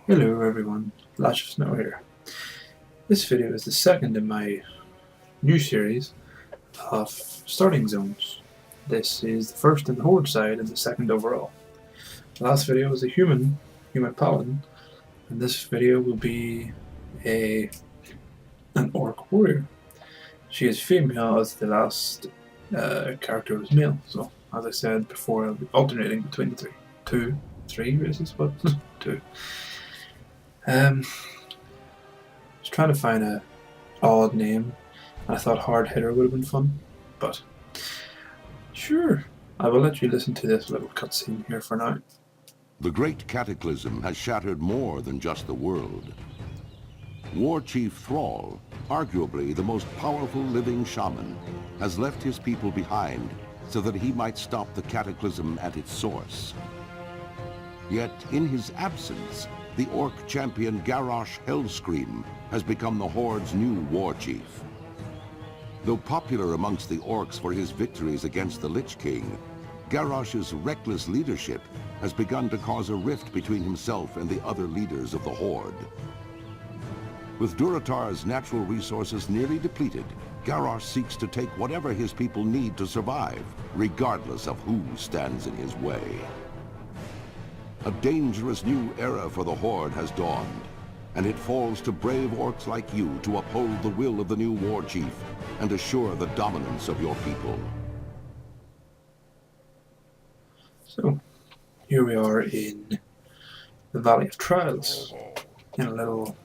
Hello everyone, Lash of Snow here. This video is the second in my new series of starting zones. This is the first in the Horde side and the second overall. The last video was a human paladin, and this video will be an orc warrior. She is female as the last character was male, so as I said before, I'll be alternating between the three races, but two. Just trying to find a odd name. I thought Hard Hitter would have been fun, but sure, I will let you listen to this little cutscene here for now. The great cataclysm has shattered more than just the world. War Chief Thrall, arguably the most powerful living shaman, has left his people behind so that he might stop the cataclysm at its source. Yet, in his absence, the orc champion Garrosh Hellscream has become the Horde's new war chief. Though popular amongst the orcs for his victories against the Lich King, Garrosh's reckless leadership has begun to cause a rift between himself and the other leaders of the Horde. With Durotar's natural resources nearly depleted, Garrosh seeks to take whatever his people need to survive, regardless of who stands in his way. A dangerous new era for the Horde has dawned, and it falls to brave orcs like you to uphold the will of the new war chief and assure the dominance of your people. So, here we are in the Valley of Trials, in a little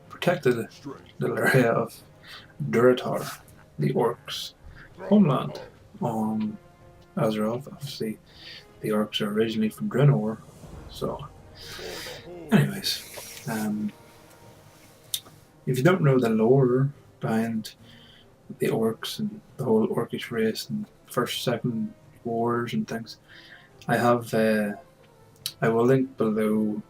protected little area of Durotar, the orcs' homeland on Azeroth. Obviously, the orcs are originally from Draenor, so anyways, if you don't know the lore behind the orcs and the whole orcish race and first, second wars and things, I will link below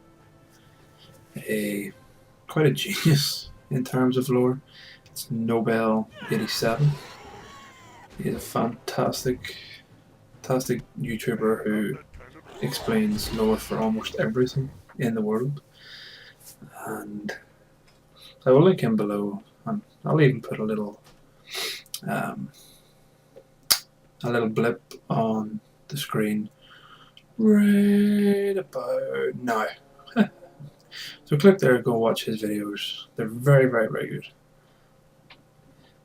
quite a genius in terms of lore. It's Nobel87. He's a fantastic YouTuber who explains lore for almost everything in the world, and I will link him below, and I'll even put a little blip on the screen right about now. So click there, go watch his videos. They're very, very, very good.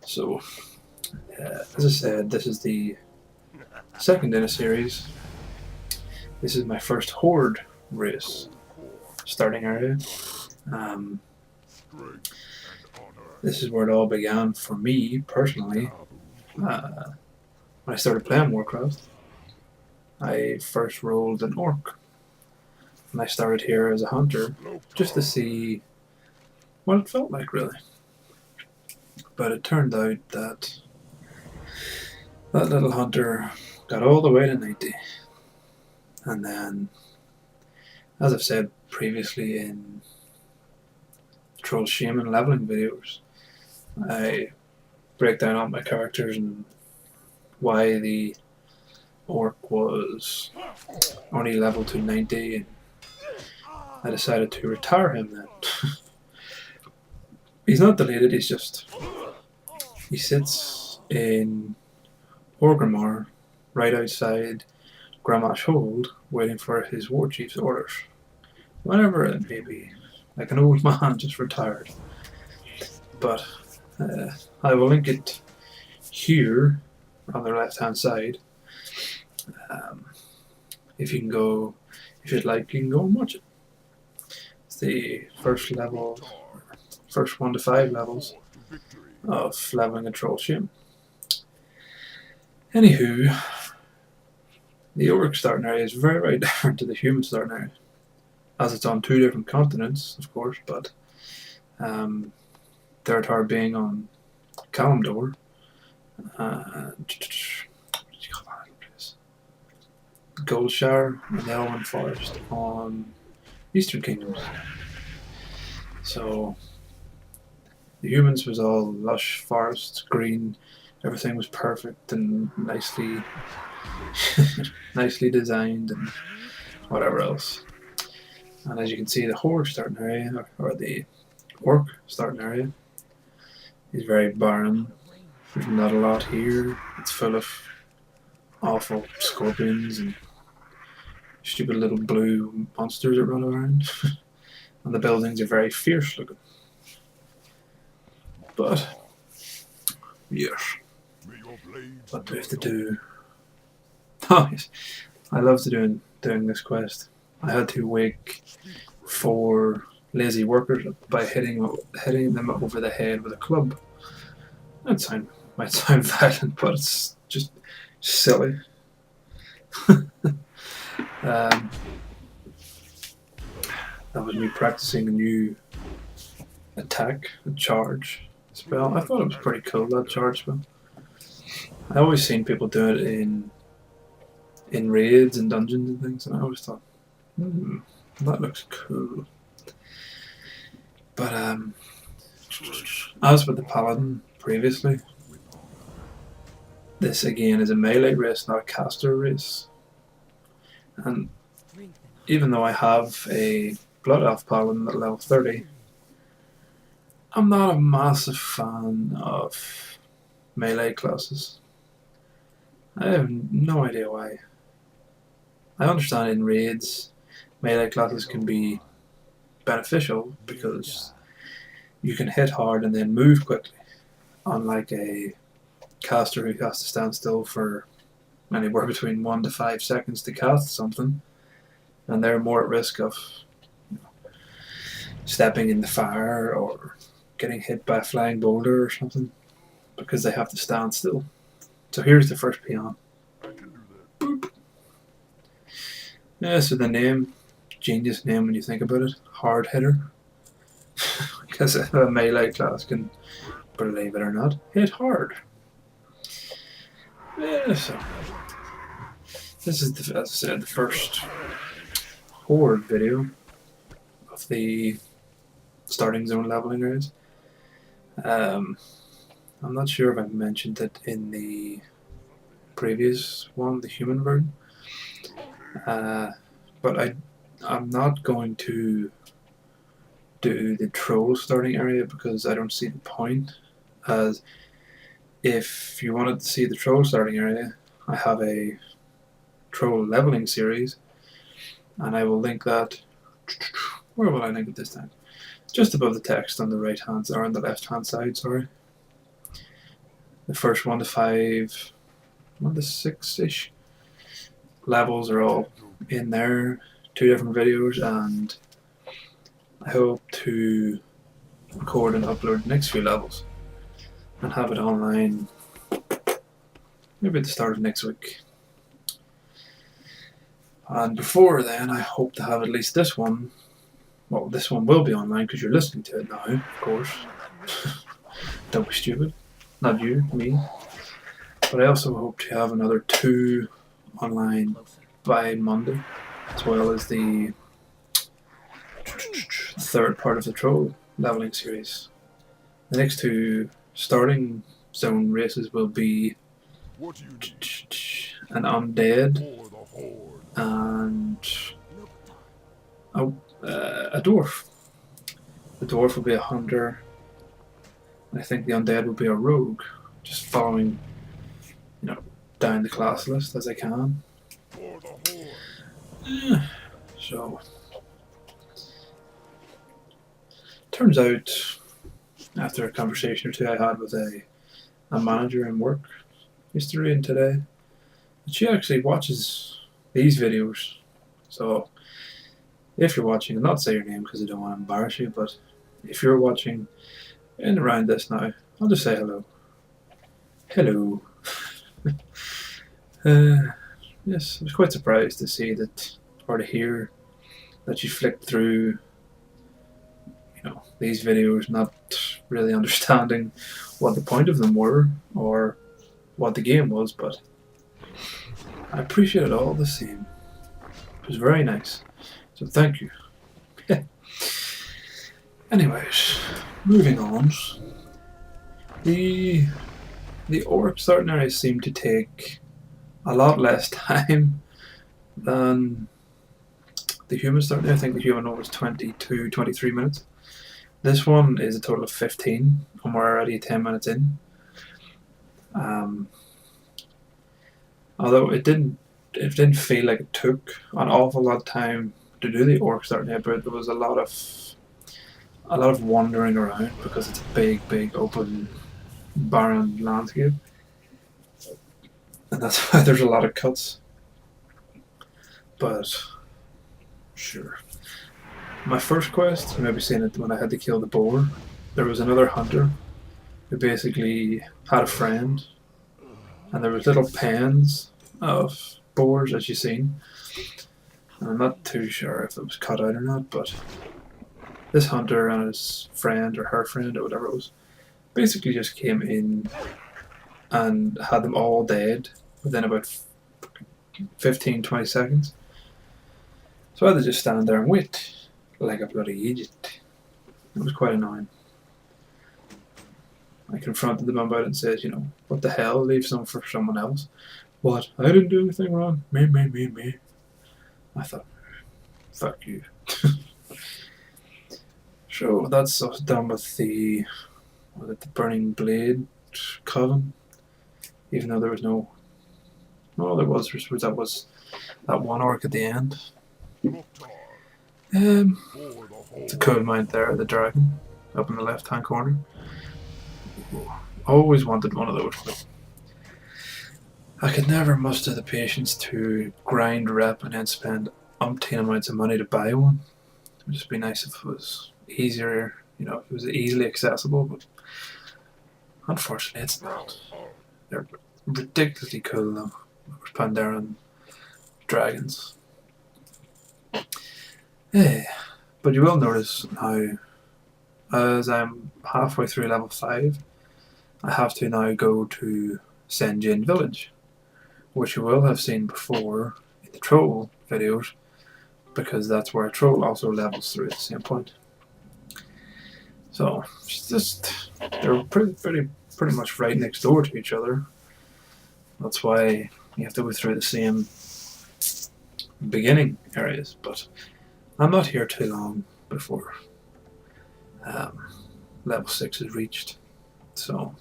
So, as I said, this is the second in a series. This is my first Horde race starting area. This is where it all began for me personally. When I started playing Warcraft, I first rolled an orc, and I started here as a hunter just to see what it felt like, really. But it turned out that that little hunter got all the way to 90. And then, as I've said previously in Troll Shaman leveling videos, I break down all my characters and why the orc was only leveled to 90, and I decided to retire him then. He's not deleted, he sits in Orgrimmar right outside Gramash Hold, waiting for his war chief's orders. Whenever it may be, like an old man just retired. But I will link it here on the left hand side. If you'd like, you can go and watch it. It's the first 1 to 5 levels of leveling a Troll Shaman. Anywho, the orc starting area is very, very different to the human starting area, as it's on 2 different continents, of course, but Durotar being on Kalimdor, Goldshire and the Elven Forest on Eastern Kingdoms. So the humans was all lush forests, green, everything was perfect and nicely nicely designed and whatever else. And as you can see, the Horde starting area, or the Orc starting area, is very barren. There's not a lot here. It's full of awful scorpions and stupid little blue monsters that run around. And the buildings are very fierce looking. But, yes. What do we have to do? Oh, yes. I love doing this quest. I had to wake 4 lazy workers by hitting them over the head with a club. That might sound violent, but it's just silly. That was me practicing a new attack, a charge spell. I thought it was pretty cool, that charge spell. I always seen people do it in raids and dungeons and things, and I always thought, that looks cool. But as with the Paladin previously, this again is a melee race, not a caster race. And even though I have a Blood Elf Paladin at level 30, I'm not a massive fan of melee classes. I have no idea why. I understand in raids, melee classes can be beneficial because you can hit hard and then move quickly, unlike a caster who has to stand still for anywhere between 1 to 5 seconds to cast something, and they're more at risk of stepping in the fire or getting hit by a flying boulder or something because they have to stand still. So here's the first peon. Boop. Yeah, so the name, genius name when you think about it, Hard Hitter. Because a melee class can, believe it or not, hit hard. Yeah, so this is, as I said, the first Horde video of the starting zone leveling areas. I'm not sure if I mentioned it in the previous one, the human version, but I'm not going to do the troll starting area because I don't see the point. As if you wanted to see the troll starting area, I have a troll leveling series, and I will link that. Where will I link it this time? Just above the text on the right hand, or on the left hand side, sorry. The first 1 to 5, 1 to 6-ish levels are all in there, 2 different videos, and I hope to record and upload the next few levels and have it online maybe at the start of next week. And before then, I hope to have at least this one. Well, this one will be online because you're listening to it now, of course. Don't be stupid. Not you, me. But I also hope to have another 2 online by Monday, as well as the third part of the troll leveling series. The next 2 starting zone races will be an undead and a dwarf. The dwarf will be a hunter. I think the undead will be a rogue, just following, down the class list as I can. So, turns out, after a conversation or 2 I had with a manager in work yesterday and today, that she actually watches these videos. So, if you're watching, I'll not say your name because I don't want to embarrass you, but if you're watching and around this now, I'll just say hello. Hello. Yes, I was quite surprised to see that, or to hear that you flicked through, these videos, not really understanding what the point of them were or what the game was, but I appreciate it all the same. It was very nice, so thank you. Anyways, moving on. The orc starting areas seem to take a lot less time than the human start. I think the human one was 22, 23 minutes. This one is a total of 15, and we're already 10 minutes in. Although it didn't feel like it took an awful lot of time to do the orc starting, but there was a lot of wandering around because it's a big open barren landscape, and that's why there's a lot of cuts. But sure. My first quest, you may be seeing it when I had to kill the boar. There was another hunter who basically had a friend, and there was little pens of boars, as you've seen. And I'm not too sure if it was cut out or not, but this hunter and his friend, or her friend, or whatever it was, basically just came in and had them all dead within about 15-20 seconds. So I had to just stand there and wait like a bloody idiot. It was quite annoying. I confronted them about it and said, what the hell, leave some for someone else. What? I didn't do anything wrong. Me. I thought, fuck you. So that's us done with the Burning Blade coven. Even though there was no... No, there was that one orc at the end. It's a cool mount there, the dragon, up in the left-hand corner. Always wanted one of those, but I could never muster the patience to grind rep and then spend umpteen amounts of money to buy one. It would just be nice if it was easier, if it was easily accessible, but unfortunately it's not. They're ridiculously cool though, Pandaren dragons. Yeah. But you will notice now, as I'm halfway through level 5, I have to now go to Senjin Village, which you will have seen before in the troll videos, because that's where a troll also levels through at the same point. So it's just, they're pretty much right next door to each other. That's why you have to go through the same beginning areas, but I'm not here too long before level 6 is reached. So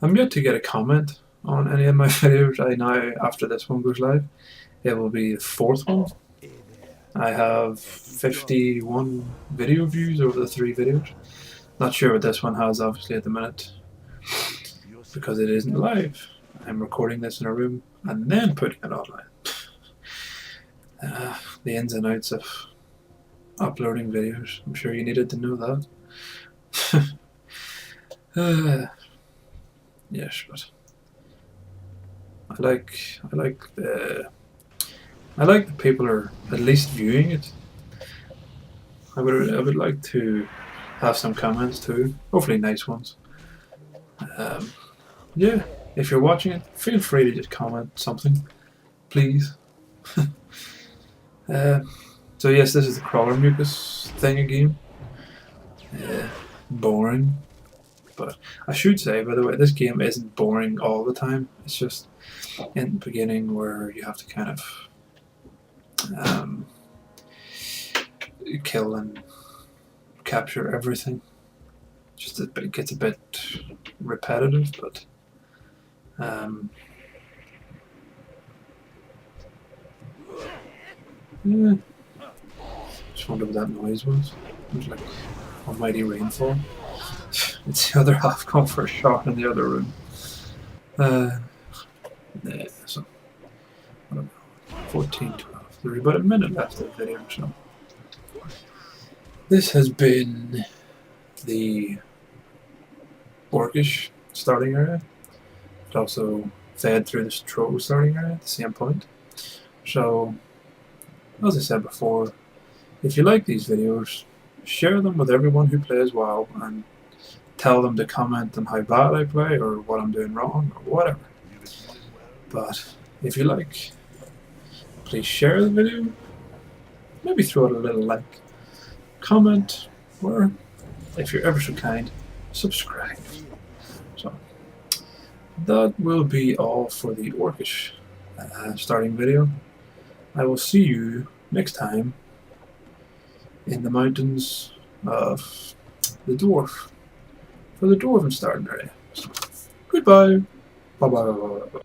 I'm yet to get a comment on any of my videos. I now, after this one goes live, it will be the 4th one. I have 51 video views over the 3 videos. Not sure what this one has obviously at the minute, because it isn't live. I'm recording this in a room and then putting it online. The ins and outs of uploading videos. I'm sure you needed to know that. Yes, but I like that people are at least viewing it. I would like to have some comments too, hopefully nice ones. Yeah, if you're watching it, feel free to just comment something, please. So yes, this is the crawler mucus thing again. Boring. But I should say, by the way, this game isn't boring all the time. It's just in the beginning where you have to kind of kill and capture everything. It gets a bit repetitive, but yeah. Just wonder what that noise was. It was like almighty rainfall. It's the other half going for a shot in the other room. Yeah, so I don't know. 14, 12. There's about a minute left of the video, so this has been the orcish starting area. It also fed through the troll starting area at the same point. So, as I said before, if you like these videos, share them with everyone who plays WoW and tell them to comment on how bad I play or what I'm doing wrong or whatever. But if you like, please share the video, maybe throw it a little like, comment, or if you're ever so kind, subscribe. So that will be all for the orcish starting video. I will see you next time in the mountains of the dwarf for the dwarven starting area. Goodbye. Bye bye.